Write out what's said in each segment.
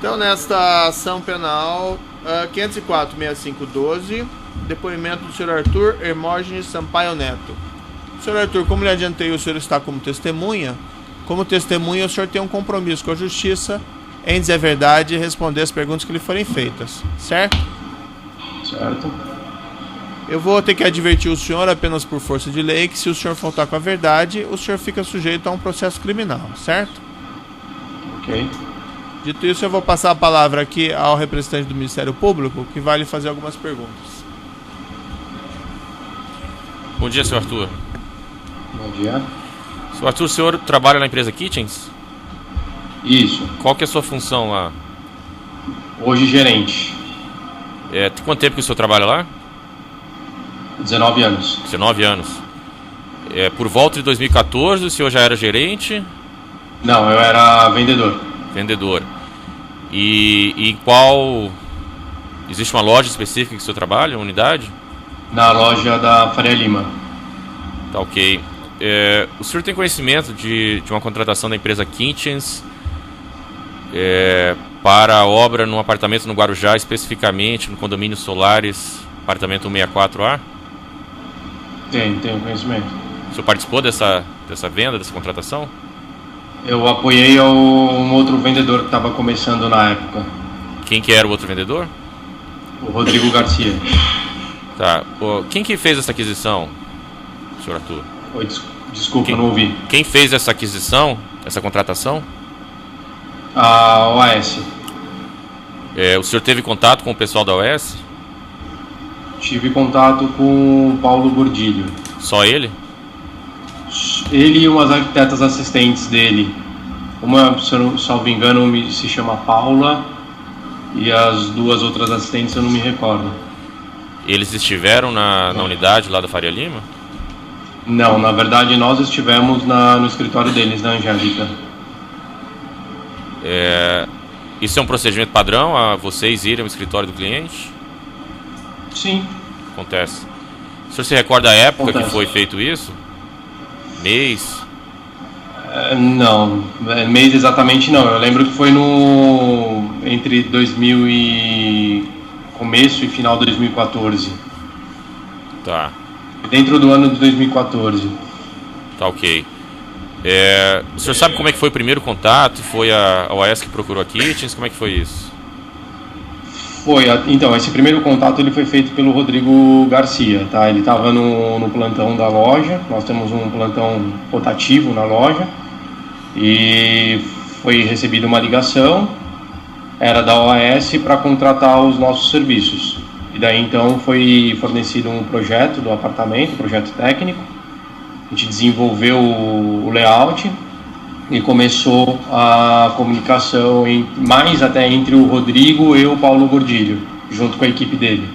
Então, nesta ação penal 504-6512, depoimento do senhor Arthur Hermógenes Sampaio Neto. Senhor Arthur, como lhe adiantei, o senhor está como testemunha. Como testemunha, o senhor tem um compromisso com a justiça em dizer a verdade e responder as perguntas que lhe forem feitas, certo? Certo. Eu vou ter que advertir o senhor, apenas por força de lei, que se o senhor faltar com a verdade, o senhor fica sujeito a um processo criminal, certo? Ok. Dito isso, eu vou passar a palavra aqui ao representante do Ministério Público, que vai lhe fazer algumas perguntas. Bom dia, senhor Arthur. Bom dia. Senhor Arthur, o senhor trabalha na empresa Kitchens? Isso. Qual que é a sua função lá? Hoje gerente. Tem quanto tempo que o senhor trabalha lá? 19 anos. 19 anos. Por volta de 2014, o senhor já era gerente? Não, eu era vendedor. Vendedor. E em qual... Existe uma loja específica que o senhor trabalha, uma unidade? Na loja da Faria Lima. Tá, ok. O senhor tem conhecimento de uma contratação da empresa Kitchens para a obra num apartamento no Guarujá, especificamente no condomínio Solares, apartamento 164A? Tenho conhecimento. O senhor participou dessa venda, dessa contratação? Eu apoiei um outro vendedor que estava começando na época. Quem que era o outro vendedor? O Rodrigo Garcia. Tá. Quem que fez essa aquisição, senhor Arthur? Oi, desculpa, não ouvi. Quem fez essa aquisição, essa contratação? A OAS. O senhor teve contato com o pessoal da OAS? Tive contato com o Paulo Gordilho. Só ele? Ele e umas arquitetas assistentes dele. Uma, se eu não salvo engano, se chama Paula, e as duas outras assistentes eu não me recordo. Eles estiveram na unidade lá da Faria Lima? Não, na verdade nós estivemos no escritório deles, na Angélica. Isso é um procedimento padrão, a vocês irem ao escritório do cliente? Sim. Acontece. O senhor se recorda a época que foi feito isso? Mês? Não, mês exatamente não. Eu lembro que foi entre 2000 e começo e final de 2014. Tá. Dentro do ano de 2014. Tá, ok. O senhor sabe como é que foi o primeiro contato? Foi a OAS que procurou a Kitchens? Como é que foi isso? Então, esse primeiro contato ele foi feito pelo Rodrigo Garcia, tá? Ele estava no plantão da loja, nós temos um plantão rotativo na loja, e foi recebida uma ligação, era da OAS para contratar os nossos serviços. E daí então foi fornecido um projeto do apartamento, um projeto técnico, a gente desenvolveu o layout, e começou a comunicação mais até entre o Rodrigo e o Paulo Gordilho, junto com a equipe dele.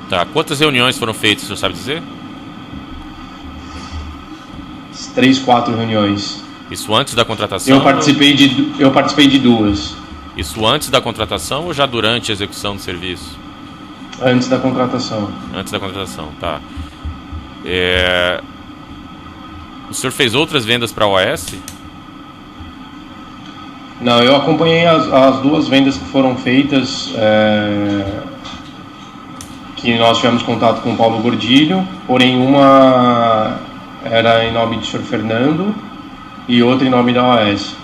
Tá, quantas reuniões foram feitas, o senhor sabe dizer? 3, 4 reuniões. Isso antes da contratação? Eu participei de 2. Isso antes da contratação ou já durante a execução do serviço? Antes da contratação. Antes da contratação, tá. O senhor fez outras vendas para a OAS? Não, eu acompanhei as 2 vendas que foram feitas, que nós tivemos contato com o Paulo Gordilho, porém uma era em nome do senhor Fernando e outra em nome da OAS.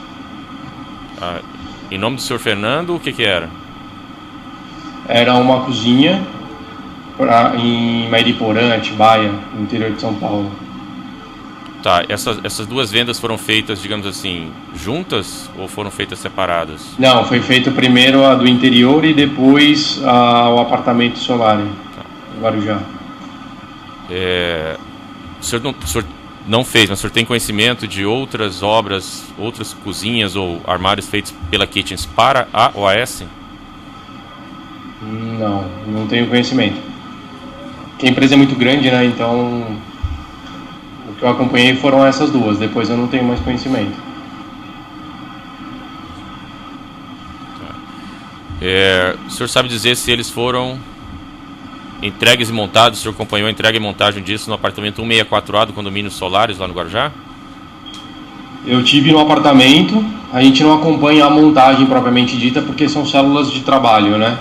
Em nome do senhor Fernando, o que era? Era uma cozinha em Mariporã, Atibaia, no interior de São Paulo. Tá, essas 2 vendas foram feitas, digamos assim, juntas ou foram feitas separadas? Não, foi feito primeiro a do interior e depois o apartamento solar, no Guarujá. O senhor não fez, mas o senhor tem conhecimento de outras obras, outras cozinhas ou armários feitos pela Kitchens para a OAS? Não tenho conhecimento. Porque a empresa é muito grande, né? Então, o que eu acompanhei foram essas 2. Depois eu não tenho mais conhecimento. O senhor sabe dizer se eles foram entregues e montados? O senhor acompanhou a entrega e montagem disso no apartamento 164A do condomínio Solares, lá no Guarujá? Eu tive no apartamento, a gente não acompanha a montagem propriamente dita porque são células de trabalho, né?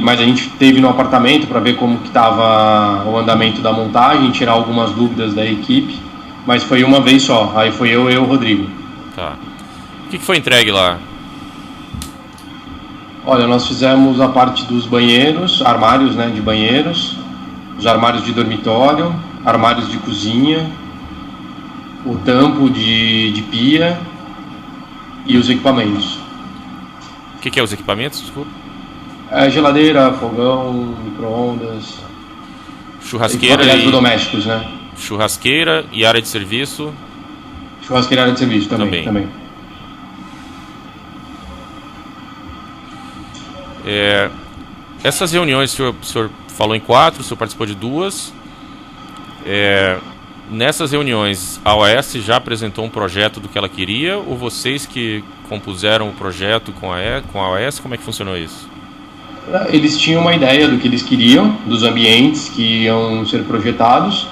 Mas a gente teve no apartamento para ver como que estava o andamento da montagem, tirar algumas dúvidas da equipe, mas foi uma vez só, aí foi eu e o Rodrigo. Tá. O que foi entregue lá? Olha, nós fizemos a parte dos banheiros, armários, né, de banheiros, os armários de dormitório, armários de cozinha, o tampo de pia e os equipamentos. O que é os equipamentos? Desculpa. Geladeira, fogão, micro-ondas, Churrasqueira eletrodomésticos, né? Churrasqueira e área de serviço? Churrasqueira e área de serviço também. Essas reuniões, o senhor falou em 4, o senhor participou de 2. Nessas reuniões, a OAS já apresentou um projeto do que ela queria, ou vocês que compuseram o projeto com a OAS? Como é que funcionou isso? Eles tinham uma ideia do que eles queriam, dos ambientes que iam ser projetados,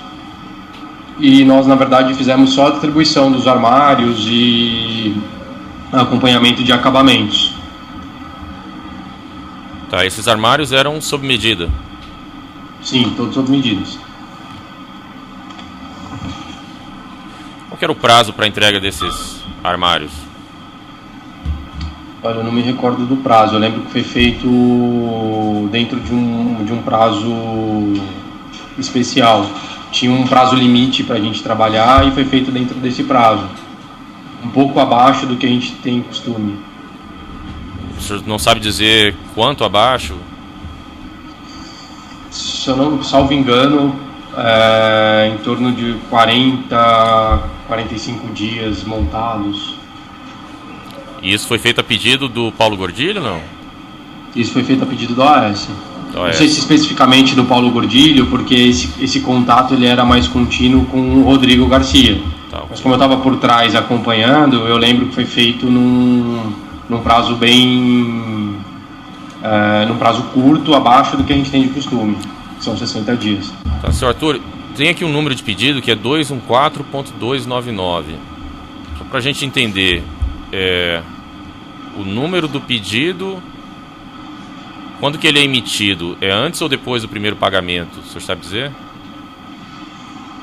e nós, na verdade, fizemos só a distribuição dos armários e acompanhamento de acabamentos. Tá, esses armários eram sob medida? Sim, todos sob medidas. Qual que era o prazo para a entrega desses armários? Olha, eu não me recordo do prazo. Eu lembro que foi feito dentro de um prazo especial. Tinha um prazo limite para a gente trabalhar e foi feito dentro desse prazo. Um pouco abaixo do que a gente tem costume. O senhor não sabe dizer quanto abaixo? Se eu não salvo engano, em torno de 45 dias montados. E isso foi feito a pedido do Paulo Gordilho, não? Isso foi feito a pedido da OAS. Não sei se especificamente do Paulo Gordilho, porque esse contato ele era mais contínuo com o Rodrigo Garcia. Tá. Mas como eu estava por trás acompanhando, eu lembro que foi feito num prazo num prazo curto, abaixo do que a gente tem de costume, que são 60 dias. Tá, senhor Arthur, tem aqui um número de pedido que é 214.299. Só para a gente entender, o número do pedido, quando que ele é emitido? É antes ou depois do primeiro pagamento? O senhor sabe dizer?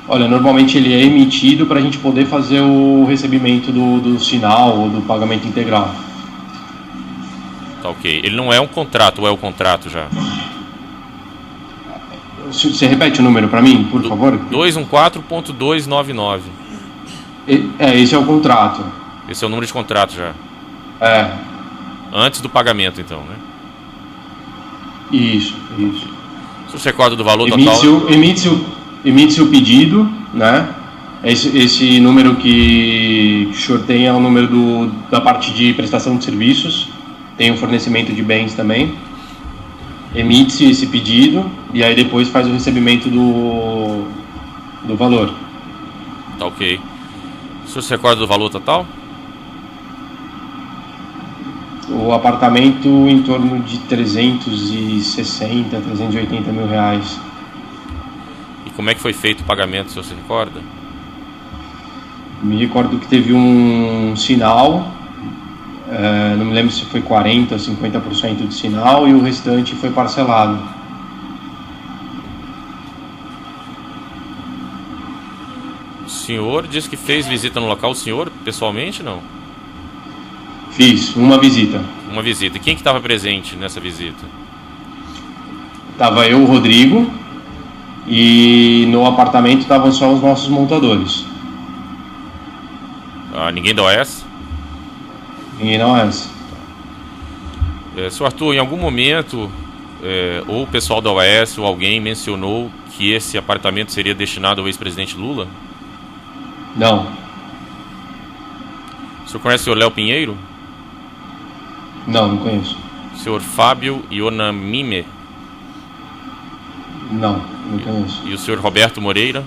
Olha, normalmente ele é emitido para a gente poder fazer o recebimento do sinal ou do pagamento integral. Tá, ok. Ele não é um contrato, ou é o contrato já? Você repete o número para mim, por favor? 214.299. Esse é o contrato. Esse é o número de contrato já? Antes do pagamento, então, né? Isso. O senhor se recorda do valor total? Emite-se o pedido, né? Esse número que o senhor tem é o número da parte de prestação de serviços. Tem o fornecimento de bens também. Emite-se esse pedido e aí depois faz o recebimento do valor. Tá, ok. O senhor se recorda do valor total? O apartamento em torno de 360, 380 mil reais. E como é que foi feito o pagamento, o senhor se recorda? Me recordo que teve um sinal, não me lembro se foi 40% ou 50% de sinal e o restante foi parcelado. O senhor disse que fez visita no local, o senhor pessoalmente não? Fiz uma visita. Uma visita. E quem que estava presente nessa visita? Tava eu, o Rodrigo, e no apartamento estavam só os nossos montadores. Ninguém da OAS? Ninguém da OAS. Senhor Arthur, em algum momento, ou o pessoal da OAS ou alguém mencionou que esse apartamento seria destinado ao ex-presidente Lula? Não. O senhor conhece o senhor Léo Pinheiro? Não conheço. O senhor Fábio Ionamime? Não conheço. E o senhor Roberto Moreira?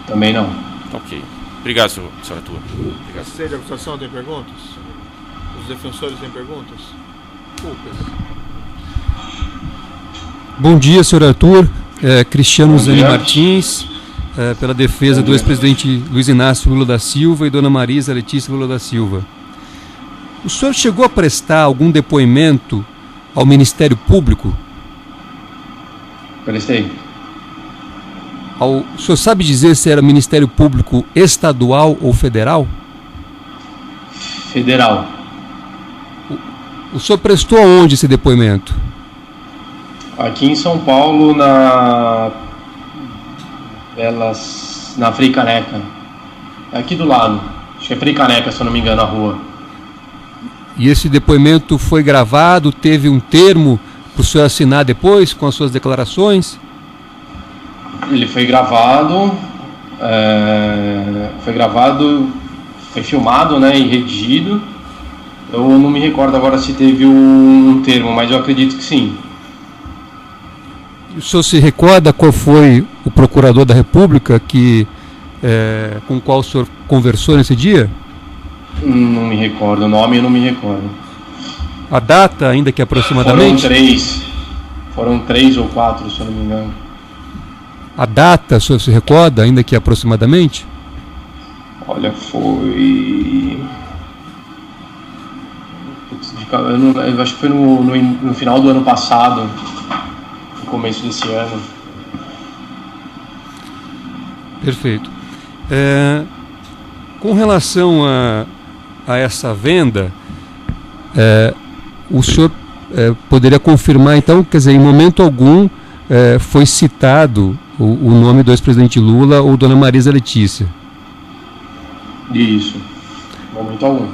Também não. Ok. Obrigado, senhor Arthur. A sede de acusação tem perguntas? Os defensores têm perguntas? Lucas. Bom dia, senhor Arthur. Cristiano Zani Martins. pela defesa do ex-presidente Luiz Inácio Lula da Silva e dona Marisa Letícia Lula da Silva. O senhor chegou a prestar algum depoimento ao Ministério Público? Prestei. O senhor sabe dizer se era Ministério Público estadual ou federal? Federal. O senhor prestou aonde esse depoimento? Aqui em São Paulo, na Frei Caneca. Aqui do lado. Acho que é Frei Caneca, se eu não me engano, a rua. E esse depoimento foi gravado, teve um termo para o senhor assinar depois com as suas declarações? Ele foi gravado, foi filmado, né, e redigido. Eu não me recordo agora se teve um termo, mas eu acredito que sim. O senhor se recorda qual foi o procurador da República com o qual o senhor conversou nesse dia? Não me recordo, o nome eu não me recordo. A data, ainda que aproximadamente? Foram três ou quatro, se eu não me engano. A data, o senhor se recorda, ainda que aproximadamente? Olha, foi... Eu acho que foi no final do ano passado, no começo desse ano. Perfeito. Com relação a essa venda, o senhor poderia confirmar, então, quer dizer, em momento algum foi citado o nome do ex-presidente Lula ou dona Marisa Letícia? Isso, em momento algum.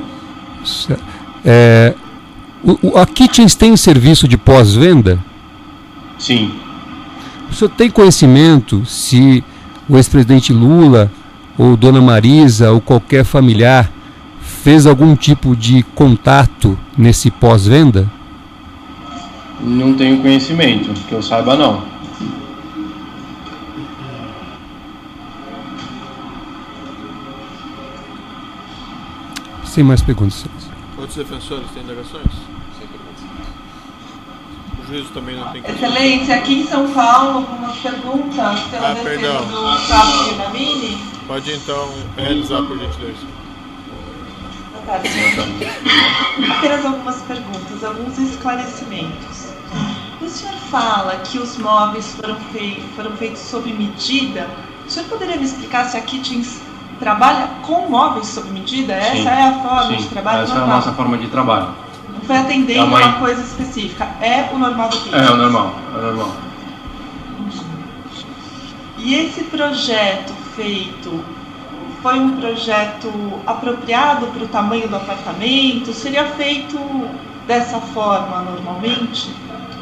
A Kitchens tem serviço de pós-venda? Sim. O senhor tem conhecimento se o ex-presidente Lula ou dona Marisa ou qualquer familiar fez algum tipo de contato nesse pós-venda? Não tenho conhecimento, que eu saiba não. Sem mais perguntas. Outros defensores têm indagações? Sem perguntas. O juízo também não tem questões. Excelência, aqui em São Paulo, algumas perguntas pela defesa do Fábio Dinamini. Pode então realizar, por gentileza. Boa tarde. Apenas algumas perguntas, alguns esclarecimentos. O senhor fala que os móveis foram feitos sob medida. O senhor poderia me explicar se a Kitchens trabalha com móveis sob medida? Essa Sim, é a forma de trabalho essa normal? É a nossa forma de trabalho. Não foi atendendo uma coisa específica. É o normal do Kitchens? É o normal. E esse projeto feito foi um projeto apropriado para o tamanho do apartamento? Seria feito dessa forma normalmente?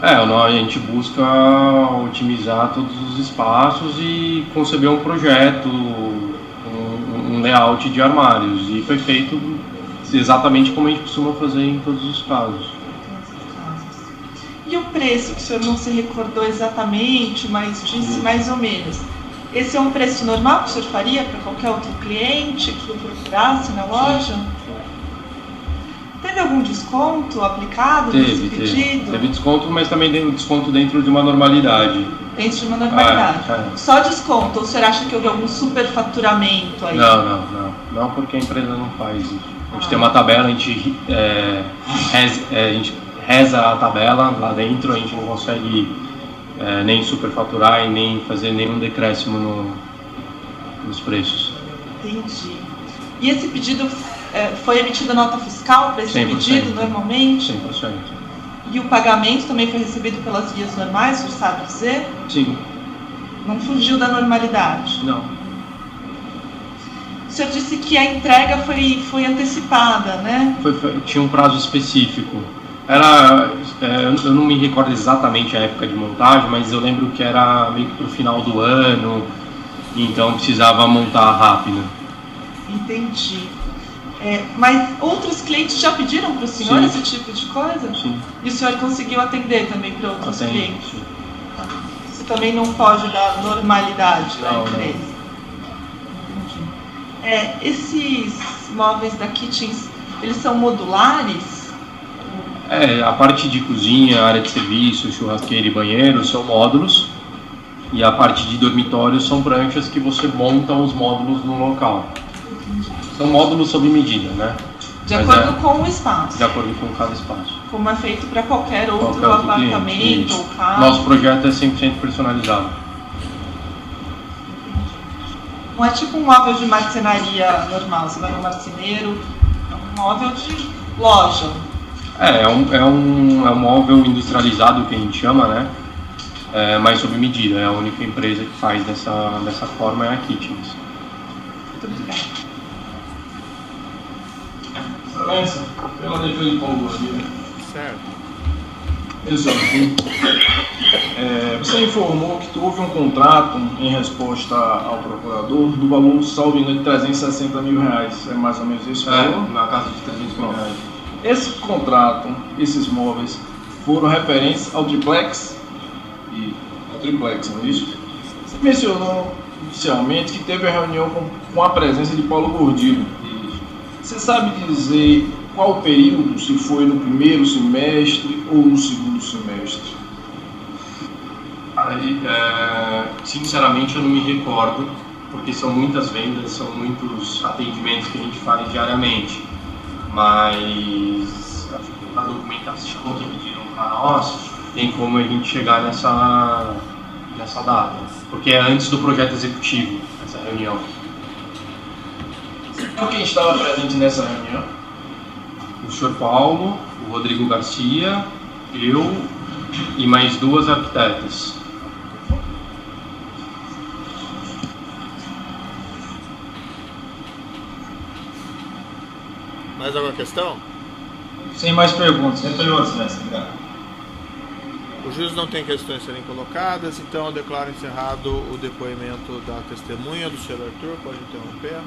A gente busca otimizar todos os espaços e conceber um projeto, um layout de armários. E foi feito exatamente como a gente costuma fazer em todos os casos. E o preço, que o senhor não se recordou exatamente, mas disse mais ou menos. Esse é um preço normal que o senhor faria para qualquer outro cliente que o procurasse na loja? Teve algum desconto aplicado nesse pedido? Teve desconto, mas também tem um desconto dentro de uma normalidade. Dentro de uma normalidade. Só desconto? Ou o senhor acha que houve algum superfaturamento aí? Não, porque a empresa não faz isso. A gente tem uma tabela, a gente reza a tabela lá dentro, a gente não consegue nem superfaturar e nem fazer nenhum decréscimo nos preços. Entendi. E esse pedido foi emitida nota fiscal para esse 100%, pedido normalmente? 100%. E o pagamento também foi recebido pelas vias normais, o senhor sabe dizer? Sim. Não fugiu da normalidade? Não. O senhor disse que a entrega foi antecipada, né? Tinha um prazo específico. Eu não me recordo exatamente a época de montagem, mas eu lembro que era meio que pro final do ano, então precisava montar rápido. Entendi. Mas outros clientes já pediram para o senhor esse tipo de coisa? Sim. E o senhor conseguiu atender também para outros clientes? Sim. Isso também não foge da normalidade da empresa? Entendi. Esses móveis da Kitchens, eles são modulares? A parte de cozinha, área de serviço, churrasqueira e banheiro são módulos E a parte de dormitórios são pranchas que você monta os módulos no local. São módulos sob medida, né? De acordo com o espaço. De acordo com cada espaço. Como é feito para qualquer outro Qualquer outro apartamento cliente, ou casa. Nosso projeto é 100% personalizado. Não é tipo um móvel de marcenaria normal. Você vai no marceneiro, é um móvel de loja. É um móvel industrializado que a gente chama, né? Mas sob medida. É a única empresa que faz dessa forma, é a Kitchens. Muito obrigada. Excelência, pela defesa de Paulo Gordilho. Certo. Você informou que houve um contrato em resposta ao procurador do valor, salvo engano, de R$360 mil. É mais ou menos isso? Na casa de 300 mil reais. Esse contrato, esses móveis, foram referentes ao triplex? Ao triplex, não é isso? Você mencionou inicialmente que teve a reunião com a presença de Paulo Gordilho. Você sabe dizer qual período, se foi no primeiro semestre ou no segundo semestre? Aí, sinceramente, eu não me recordo, porque são muitas vendas, são muitos atendimentos que a gente faz diariamente. Mas a documentação que pediram para nós, tem como a gente chegar nessa data, porque é antes do projeto executivo, essa reunião. Quem estava presente nessa reunião? O senhor Paulo, o Rodrigo Garcia, eu e mais 2 arquitetas. Mais alguma questão? Sem mais perguntas. Sem perguntas, mestre. Obrigado. O juiz não tem questões a serem colocadas, então eu declaro encerrado o depoimento da testemunha do senhor Arthur. Pode interromper.